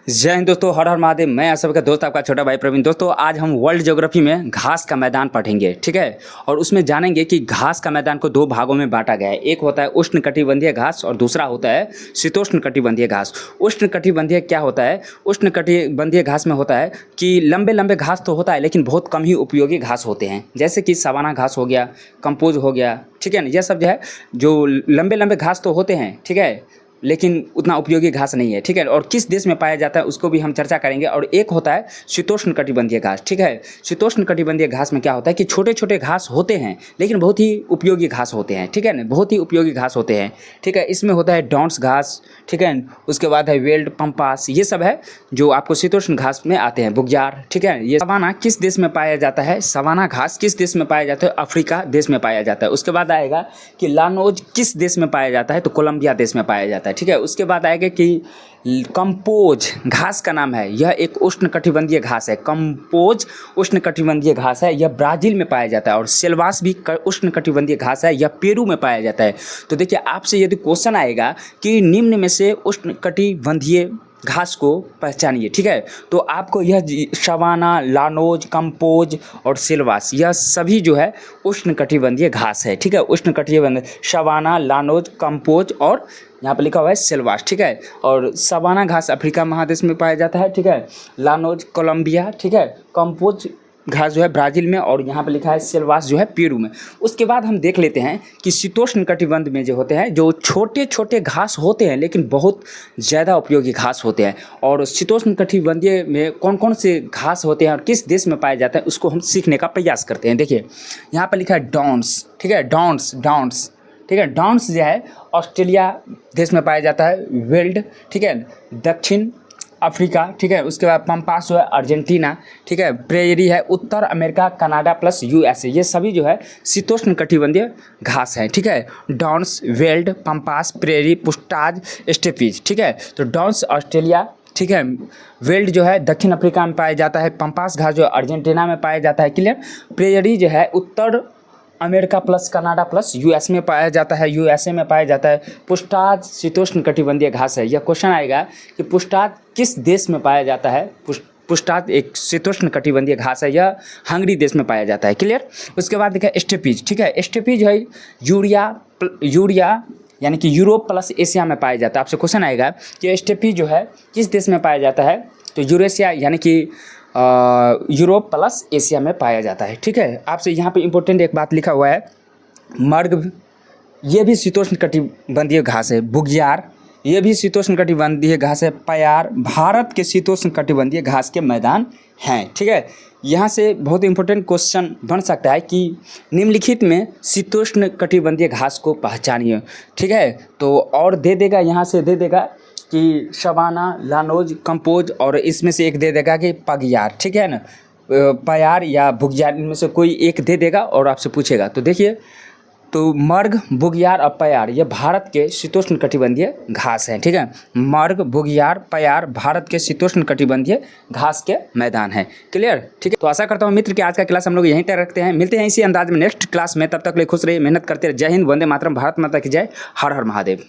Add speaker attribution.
Speaker 1: जय हिंद दोस्तों, हर हर महादेव। मैं आप सबका दोस्त आपका छोटा भाई प्रवीण। दोस्तों आज हम वर्ल्ड ज्योग्राफी में घास का मैदान पढ़ेंगे, ठीक है। और उसमें जानेंगे कि घास का मैदान को दो भागों में बांटा गया है। एक होता है उष्णकटिबंधीय घास और दूसरा होता है शीतोष्णकटिबंधीय घास। उष्णकटिबंधीय क्या होता है? उष्णकटिबंधीय घास में होता है कि लंबे लंबे घास तो होता है लेकिन बहुत कम ही उपयोगी घास होते हैं, जैसे कि सवाना घास हो गया, कंपोज हो गया, ठीक है ना। यह सब जो है जो लंबे लंबे घास तो होते हैं, ठीक है, लेकिन उतना उपयोगी घास नहीं है, ठीक है। और किस देश में पाया जाता है उसको भी हम चर्चा करेंगे। और एक होता है शीतोष्णकटिबंधीय घास, ठीक है। शीतोष्णकटिबंधीय घास में क्या होता है कि छोटे छोटे घास होते हैं लेकिन बहुत ही उपयोगी घास होते हैं, ठीक है ना, बहुत ही उपयोगी घास होते हैं, ठीक है। इसमें होता है डॉन्स घास, ठीक है। उसके बाद है वेल्ड, पंपास, ये सब है जो आपको शीतोष्ण घास में आते हैं, बुग्यार, ठीक है। ये सवाना किस देश में पाया जाता है? सवाना घास किस देश में पाया जाता है? अफ्रीका देश में पाया जाता है। उसके बाद आएगा कि लानोज किस देश में पाया जाता है? तो कोलंबिया देश में पाया जाता है, ठीक है। उसके बाद आएगा कि कंपोज घास का नाम है, यह एक उष्णकटिबंधीय घास है। कंपोज उष्णकटिबंधीय घास है, यह ब्राज़ील में पाया जाता है। और सेल्वास भी उष्णकटिबंधीय घास है, यह पेरू में पाया जाता है। तो देखिए आपसे यदि क्वेश्चन आएगा कि निम्न में से उष्णकटिबंधीय घास को पहचानिए, ठीक है, तो आपको यह सवाना, लानोज, कंपोज और सिल्वास यह सभी जो है उष्णकटिबंधीय घास है, ठीक है। उष्णकटिबंधीय सवाना, लानोज, कंपोज और यहाँ पर लिखा हुआ है सिल्वास, ठीक है। और सवाना घास अफ्रीका महादेश में पाया जाता है, ठीक है। लानोज कोलंबिया, ठीक है। कंपोज घास जो है ब्राज़ील में, और यहाँ पे लिखा है सिल्वास जो है पेरू में। उसके बाद हम देख लेते हैं कि शीतोष्ण कटिबंध में जो होते हैं जो छोटे छोटे घास होते हैं लेकिन बहुत ज़्यादा उपयोगी घास होते हैं। और शीतोष्ण कटिबंधीय में कौन कौन से घास होते हैं और किस देश में पाए जाते हैं उसको हम सीखने का प्रयास करते हैं। देखिए यहाँ पर लिखा है डॉन्स, ठीक है, डॉन्स, ठीक है। डॉन्स जो है ऑस्ट्रेलिया देश में पाया जाता है। वेल्ड, ठीक है, दक्षिण अफ्रीका, ठीक है। उसके बाद पंपास जो है अर्जेंटीना, ठीक है। प्रेयरी है उत्तर अमेरिका, कनाडा प्लस यूएसए, ये सभी जो है शीतोष्ण कटिबंधीय घास है, ठीक है। Downs, veld, pampas, prairie, pusztas, steppes, ठीक है। तो डॉन्स ऑस्ट्रेलिया, ठीक है। वेल्ड जो है दक्षिण अफ्रीका में पाया जाता है। पंपास घास जो है अर्जेंटीना में पाया जाता है, क्लियर। प्रेयरी जो है उत्तर America plus Canada plus US में पाया जाता है, यूएसए में पाया जाता है। पुस्टाज शीतोष्ण कटिबंधीय घास है। यह क्वेश्चन आएगा कि पुस्टाज किस देश में पाया जाता है? पुस्टाज एक शीतोष्ण कटिबंधीय घास है, यह हंगरी देश में पाया जाता है, क्लियर। उसके बाद देखिए स्टेपीज, ठीक है। स्टेपीज है यूरिया यानी कि यूरोप प्लस एशिया में पाया जाता है। आपसे क्वेश्चन आएगा कि स्टेपीज जो है किस देश में पाया जाता है? तो यूरेशिया यानी कि यूरोप प्लस एशिया में पाया जाता है, ठीक है। आपसे यहाँ पे इम्पोर्टेंट एक बात लिखा हुआ है, मर्ग, ये भी शीतोष्ण कटिबंधीय घास है। बुग्यार, ये भी शीतोष्ण कटिबंधीय घास है। पयार भारत के शीतोष्ण कटिबंधीय घास के मैदान हैं, ठीक है। यहाँ से बहुत इंपॉर्टेंट क्वेश्चन बन सकता है कि निम्नलिखित में शीतोष्ण कटिबंधीय घास को पहचानिए, ठीक है। तो और दे देगा, यहाँ से दे देगा कि सवाना, लानोज, कंपोज, और इसमें से एक दे देगा कि पगयार, ठीक है ना, पयार या बुग्यार, इनमें से कोई एक दे देगा और आपसे पूछेगा। तो देखिए, तो मर्ग, बुग्यार और पयार ये भारत के शीतोष्ण कटिबंधीय घास हैं, ठीक है। मर्ग, बुग्यार, पयार भारत के शीतोष्ण कटिबंधीय घास के मैदान हैं, क्लियर, ठीक है। तो आशा करता हूँ मित्र कि आज का क्लास हम लोग यहीं तक रखते हैं। मिलते हैं इसी अंदाज में नेक्स्ट क्लास में। तब तक ले खुश रहिए, मेहनत करते रहिए। जय हिंद, वंदे मातरम, भारत माता की जय, हर हर महादेव।